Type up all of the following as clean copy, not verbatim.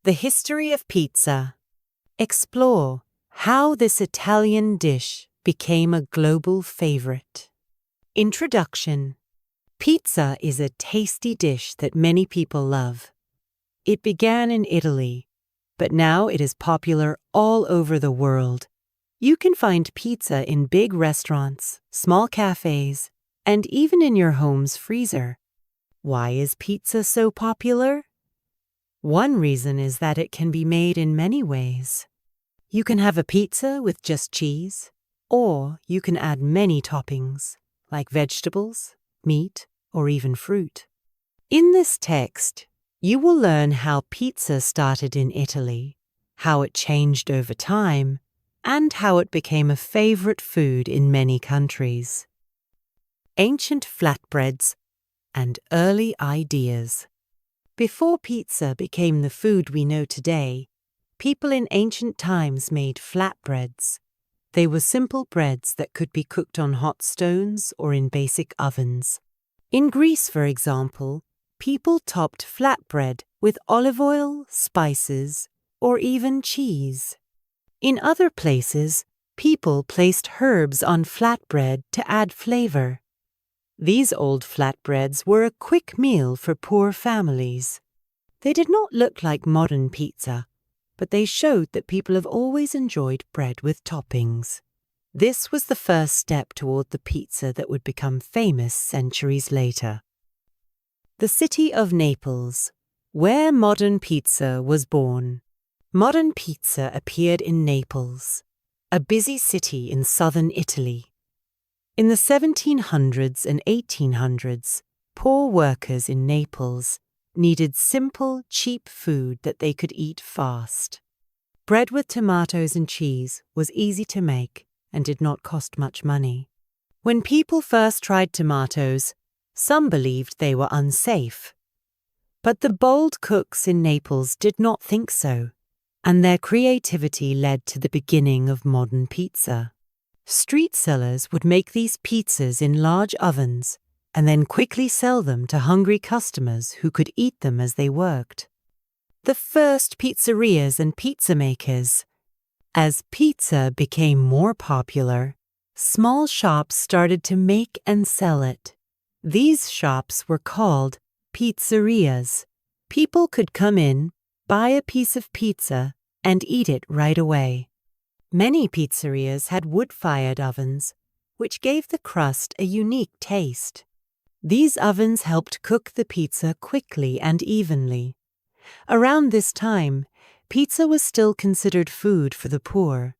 The history of pizza. Explore how this Italian dish became a global favorite. Introduction. Pizza is a tasty dish that many people love. It began in Italy, but now it is popular all over the world. You can find pizza in big restaurants, small cafes, and even in your home's freezer. Why is pizza so popular? One reason is that it can be made in many ways. You can have a pizza with just cheese, or you can add many toppings, like vegetables, meat, or even fruit. In this text, you will learn how pizza started in Italy, how it changed over time, and how it became a favorite food in many countries. Ancient flatbreads and early ideas. Before pizza became the food we know today, people in ancient times made flatbreads. They were simple breads that could be cooked on hot stones or in basic ovens. In Greece, for example, people topped flatbread with olive oil, spices, or even cheese. In other places, people placed herbs on flatbread to add flavor. These old flatbreads were a quick meal for poor families. They did not look like modern pizza, but they showed that people have always enjoyed bread with toppings. This was the first step toward the pizza that would become famous centuries later. The city of Naples, where modern pizza was born. Modern pizza appeared in Naples, a busy city in southern Italy. In the 1700s and 1800s, poor workers in Naples needed simple, cheap food that they could eat fast. Bread with tomatoes and cheese was easy to make and did not cost much money. When people first tried tomatoes, some believed they were unsafe. But the bold cooks in Naples did not think so, and their creativity led to the beginning of modern pizza. Street sellers would make these pizzas in large ovens and then quickly sell them to hungry customers who could eat them as they worked. The first pizzerias and pizza makers. As pizza became more popular, small shops started to make and sell it. These shops were called pizzerias. People could come in, buy a piece of pizza, and eat it right away. Many pizzerias had wood-fired ovens, which gave the crust a unique taste. These ovens helped cook the pizza quickly and evenly. Around this time, pizza was still considered food for the poor,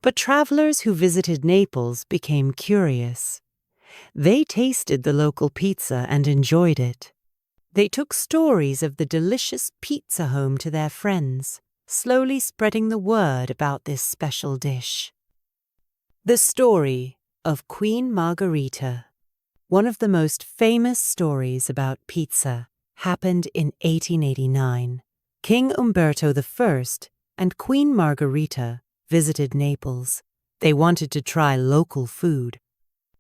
but travelers who visited Naples became curious. They tasted the local pizza and enjoyed it. They took stories of the delicious pizza home to their friends, slowly spreading the word about this special dish. The story of Queen Margherita. One of the most famous stories about pizza happened in 1889. King Umberto I and Queen Margherita visited Naples. They wanted to try local food.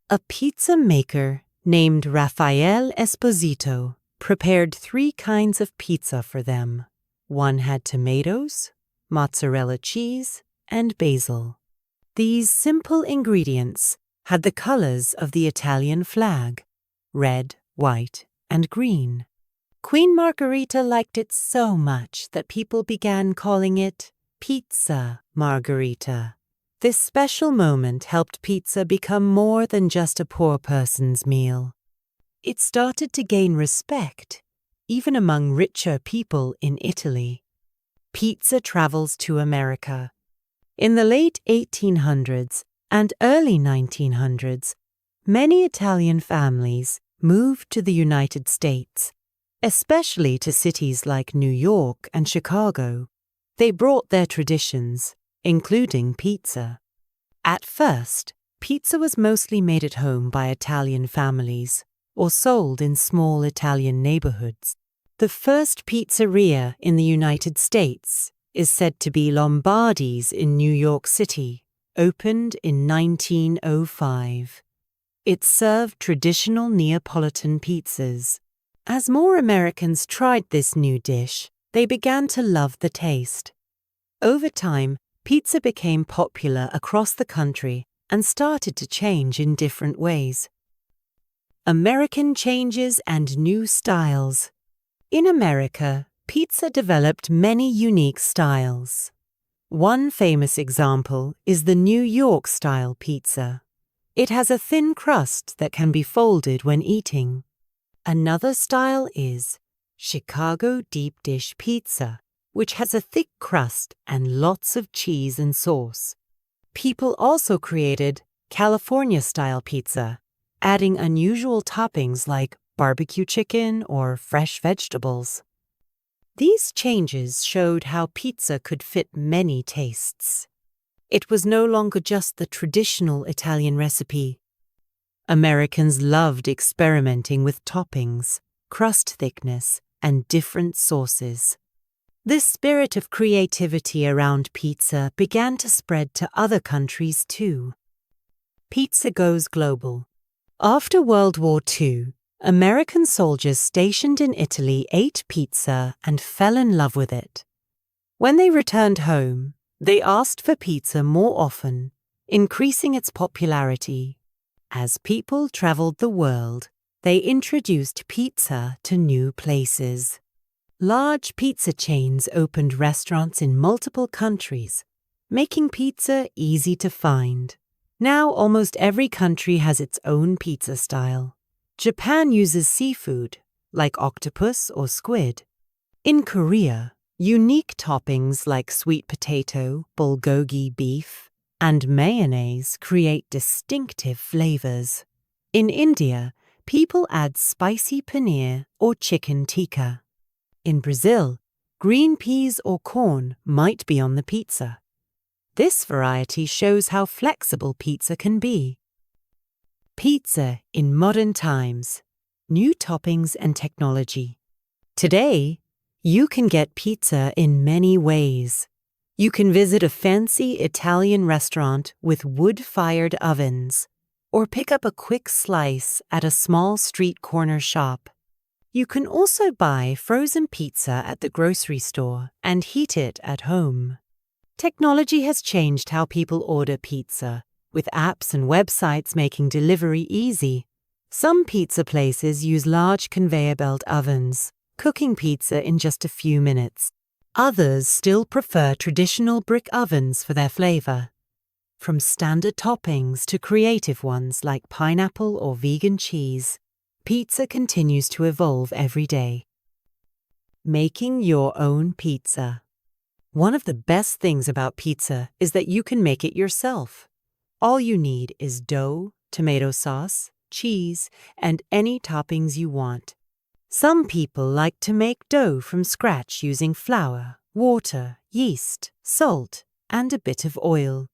A pizza maker named Raffaele Esposito prepared 3 kinds of pizza for them. One had tomatoes, mozzarella cheese, and basil. These simple ingredients had the colors of the Italian flag: red, white, and green. Queen Margherita liked it so much that people began calling it Pizza Margherita. This special moment helped pizza become more than just a poor person's meal. It started to gain respect, even among richer people in Italy. Pizza travels to America. In the late 1800s and early 1900s, many Italian families moved to the United States, especially to cities like New York and Chicago. They brought their traditions, including pizza. At first, pizza was mostly made at home by Italian families or sold in small Italian neighborhoods. The first pizzeria in the United States is said to be Lombardi's in New York City, opened in 1905. It served traditional Neapolitan pizzas. As more Americans tried this new dish, they began to love the taste. Over time, pizza became popular across the country and started to change in different ways. American changes and new styles. In America, pizza developed many unique styles. One famous example is the New York-style pizza. It has a thin crust that can be folded when eating. Another style is Chicago deep dish pizza, which has a thick crust and lots of cheese and sauce. People also created California-style pizza, adding unusual toppings like barbecue chicken or fresh vegetables. These changes showed how pizza could fit many tastes. It was no longer just the traditional Italian recipe. Americans loved experimenting with toppings, crust thickness, and different sauces. This spirit of creativity around pizza began to spread to other countries too. Pizza goes global. After World War II, American soldiers stationed in Italy ate pizza and fell in love with it. When they returned home, they asked for pizza more often, increasing its popularity. As people traveled the world, they introduced pizza to new places. Large pizza chains opened restaurants in multiple countries, making pizza easy to find. Now almost every country has its own pizza style. Japan uses seafood, like octopus or squid. In Korea, unique toppings like sweet potato, bulgogi beef, and mayonnaise create distinctive flavors. In India, people add spicy paneer or chicken tikka. In Brazil, green peas or corn might be on the pizza. This variety shows how flexible pizza can be. Pizza in modern times, new toppings and technology. Today, you can get pizza in many ways. You can visit a fancy Italian restaurant with wood-fired ovens, or pick up a quick slice at a small street corner shop. You can also buy frozen pizza at the grocery store and heat it at home. Technology has changed how people order pizza, with apps and websites making delivery easy. Some pizza places use large conveyor belt ovens, cooking pizza in just a few minutes. Others still prefer traditional brick ovens for their flavor. From standard toppings to creative ones like pineapple or vegan cheese, pizza continues to evolve every day. Making your own pizza. One of the best things about pizza is that you can make it yourself. All you need is dough, tomato sauce, cheese, and any toppings you want. Some people like to make dough from scratch using flour, water, yeast, salt, and a bit of oil.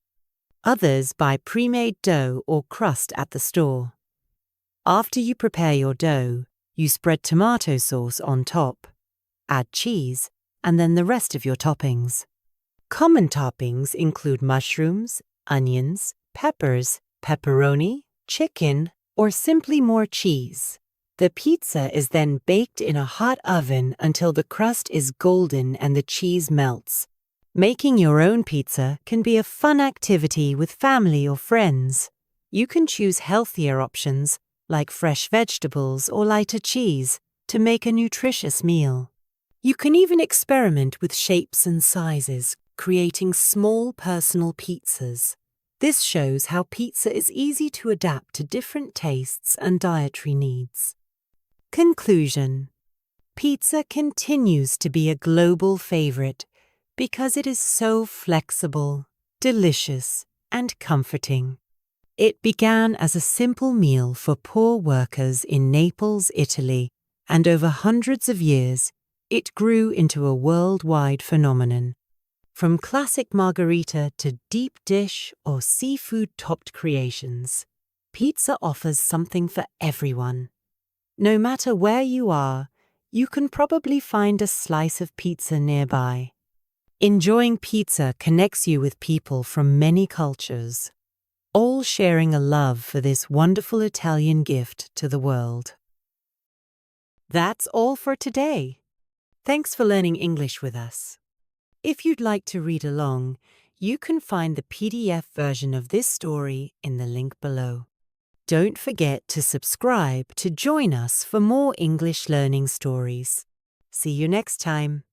Others buy pre-made dough or crust at the store. After you prepare your dough, you spread tomato sauce on top, add cheese, and then the rest of your toppings. Common toppings include mushrooms, onions, peppers, pepperoni, chicken, or simply more cheese. The pizza is then baked in a hot oven until the crust is golden and the cheese melts. Making your own pizza can be a fun activity with family or friends. You can choose healthier options, like fresh vegetables or lighter cheese, to make a nutritious meal. You can even experiment with shapes and sizes, creating small personal pizzas. This shows how pizza is easy to adapt to different tastes and dietary needs. Conclusion: pizza continues to be a global favorite because it is so flexible, delicious, and comforting. It began as a simple meal for poor workers in Naples, Italy, and over hundreds of years, it grew into a worldwide phenomenon. From classic margherita to deep dish or seafood-topped creations, pizza offers something for everyone. No matter where you are, you can probably find a slice of pizza nearby. Enjoying pizza connects you with people from many cultures, all sharing a love for this wonderful Italian gift to the world. That's all for today. Thanks for learning English with us. If you'd like to read along, you can find the PDF version of this story in the link below. Don't forget to subscribe to join us for more English learning stories. See you next time.